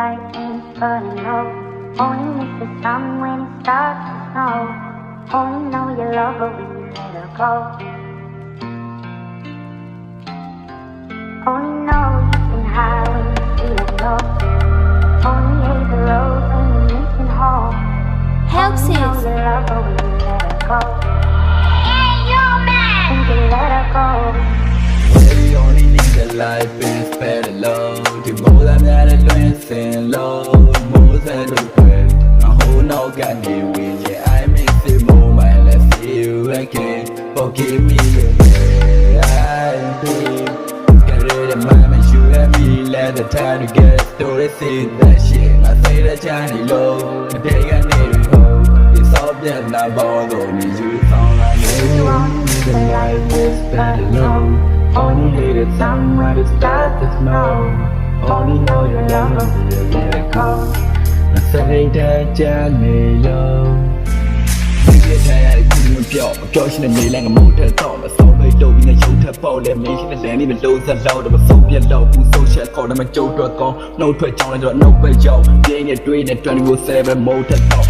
light when it's burning low. Only miss the sun when it starts to snow. Only know you love her when you let her go. Only know you've been high when you're feeling low. Only hate the road when you're missing home. Helps Only know it. you love her when you let her go. When you let her go. We only need the life is better low. The more I'm at a losing low, more than the way. A whole no got me with you. I miss the moment. Let's see you again. Forgive me again. I think get rid of my man, you and me. Let the time to get through the scene. That shit, I say that Johnny low. I think I need it home. It's all just not bother me. You sound like You only need the light when it's burning low. only need it somewhere to start to snow. Only know you love her when you let it go. I say that Johnny low. ဒီပြတဲ့ရတဲ့ခုမျိုးပြောပြောရှင်တဲ့နေလန်းကမို့ထတော့မဆုံးလို့လုပ်ပြီးငါရုပ်ထပေါ့လေမင်းရှိတဲ့လမ်းလေးမလို့စက်လောက်တော့မဆုံးပြက်တော့ဘူးဆိုရှယ်ခေါ်တယ်မကြုံတော့ကောင်းနှုတ်ထွက်ကြောင်းလဲတော့နှုတ်ပဲရောက်ပြင်းနဲ့တွေးနဲ့24/7မို့ထတော့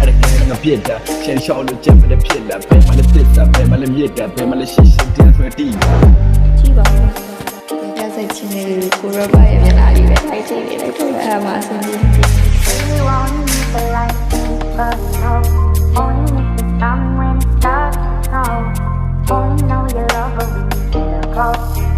အဲ့ဒါကငါပြစ်တာရှင်းရှောင်းလို့ချက်ပဲဖြစ်လာဘယ်မှလည်းပြစ်တာဘယ်မှလည်းမြစ်တာဘယ်မှလည်းရှင်းရှင်းတင်းဆွဲတီး ကြည့်ပါဦး။ကြစိတ်ချင်းလေးကိုရောပါရဲ့မျက်နှာလေးပဲထိုက်ချိန်လေးလိုက်ထုတ်ရတာမှအဆင်ပြေတယ်။ You only need the light when it's burning low. Only miss the sun when it starts to snow. Only know you love her when you let her go.